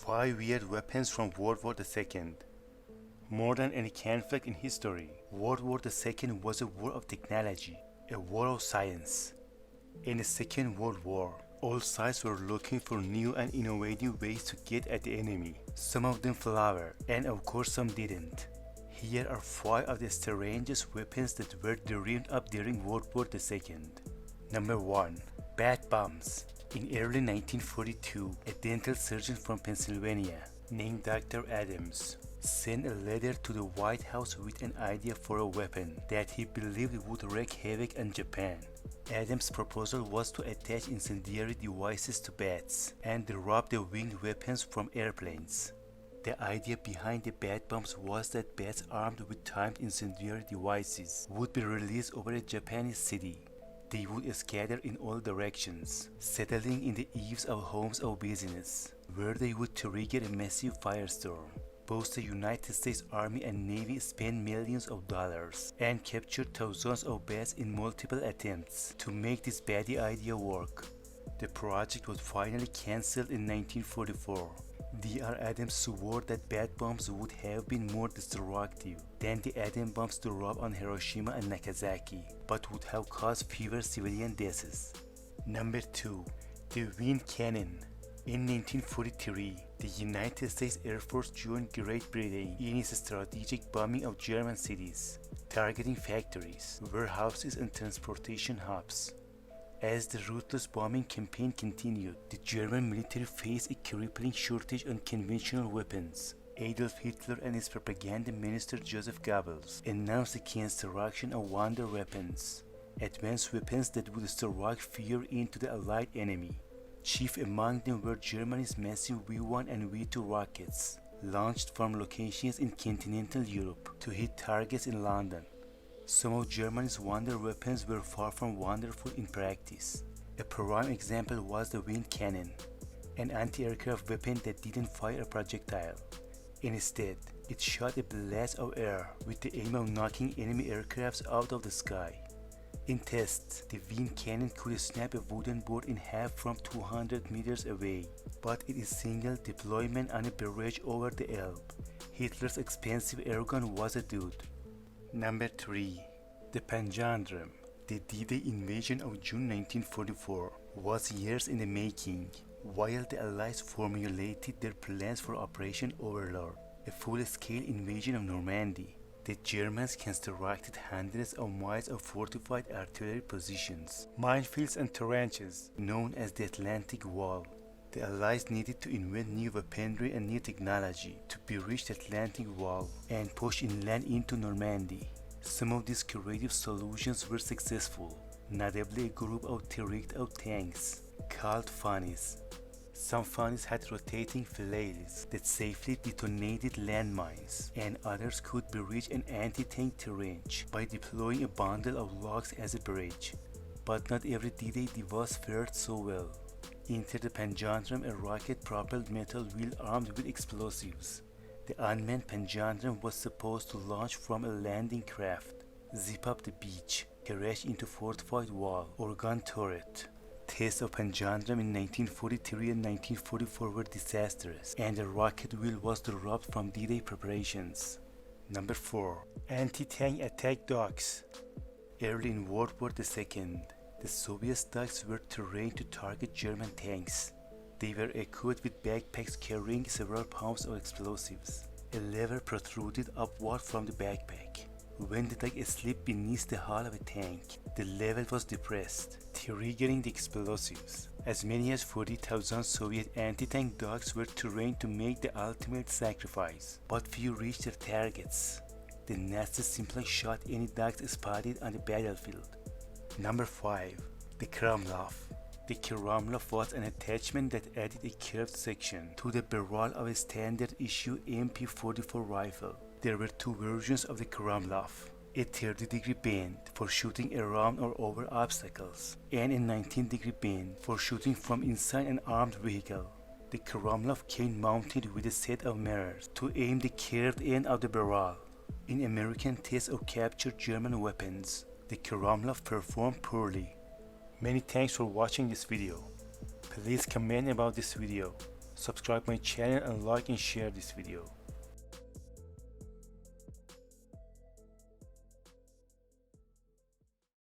5 weird weapons from World War II. More than any conflict in history, World War II was a war of technology, a war of science. In the Second World War, all sides were looking for new and innovative ways to get at the enemy. Some of them flowered, and of course some didn't. Here are 5 of the strangest weapons that were dreamed up during World War II. Number 1. Bat bombs. In early 1942, a dental surgeon from Pennsylvania named Dr. Adams sent a letter to the White House with an idea for a weapon that he believed would wreak havoc on Japan. Adams' proposal was to attach incendiary devices to bats and drop the winged weapons from airplanes. The idea behind the bat bombs was that bats armed with timed incendiary devices would be released over a Japanese city. They would scatter in all directions, settling in the eaves of homes or business, where they would trigger a massive firestorm. Both the United States Army and Navy spent millions of dollars and captured thousands of bats in multiple attempts to make this bad idea work. The project was finally cancelled in 1944. Dr. Adams swore that bat bombs would have been more destructive than the atom bombs dropped on Hiroshima and Nagasaki, but would have caused fewer civilian deaths. Number 2. The wind cannon. In 1943, the United States Air Force joined Great Britain in its strategic bombing of German cities, targeting factories, warehouses, and transportation hubs. As the ruthless bombing campaign continued, the German military faced a crippling shortage on conventional weapons. Adolf Hitler and his propaganda minister Joseph Goebbels announced the construction of wonder weapons, advanced weapons that would strike fear into the Allied enemy. Chief among them were Germany's massive V-1 and V-2 rockets, launched from locations in continental Europe to hit targets in London. Some of Germany's wonder weapons were far from wonderful in practice. A prime example was the wind cannon, an anti-aircraft weapon that didn't fire a projectile. Instead, it shot a blast of air with the aim of knocking enemy aircrafts out of the sky. In tests, the wind cannon could snap a wooden board in half from 200 meters away, but in a single deployment on a barrage over the Elbe, Hitler's expensive airgun was a dude. Number 3. The Panjandrum. The D-Day invasion of June 1944 was years in the making, while the Allies formulated their plans for Operation Overlord, a full-scale invasion of Normandy. The Germans constructed hundreds of miles of fortified artillery positions, minefields and trenches, known as the Atlantic Wall. The Allies needed to invent new weaponry and new technology to breach the Atlantic Wall and push inland into Normandy. Some of these creative solutions were successful, notably a group of rigged-out tanks called funnies. Some funnies had rotating flails that safely detonated landmines, and others could breach an anti-tank trench by deploying a bundle of logs as a bridge. But not every D-Day device fared so well. Enter the Panjandrum, a rocket-propelled metal wheel armed with explosives. The unmanned Panjandrum was supposed to launch from a landing craft, zip up the beach, crash into fortified wall or gun turret. Tests of Panjandrum in 1943 and 1944 were disastrous, and the rocket wheel was dropped from D-Day preparations. Number 4. Anti-tank attack dogs. Early in World War II, the Soviet dogs were trained to target German tanks. They were equipped with backpacks carrying several pounds of explosives. A lever protruded upward from the backpack. When the dog slipped beneath the hull of a tank, the lever was depressed, triggering the explosives. As many as 40,000 Soviet anti-tank dogs were trained to make the ultimate sacrifice, but few reached their targets. The Nazis simply shot any dogs spotted on the battlefield. Number 5. The Krummlauf. The Krummlauf was an attachment that added a curved section to the barrel of a standard-issue MP-44 rifle. There were 2 versions of the Krummlauf, a 30-degree bend for shooting around or over obstacles, and a 19-degree bend for shooting from inside an armed vehicle. The Krummlauf came mounted with a set of mirrors to aim the curved end of the barrel. In American tests of captured German weapons, the Krummlauf performed poorly. Many thanks for watching this video. Please comment about this video, Subscribe my channel and like and share this video.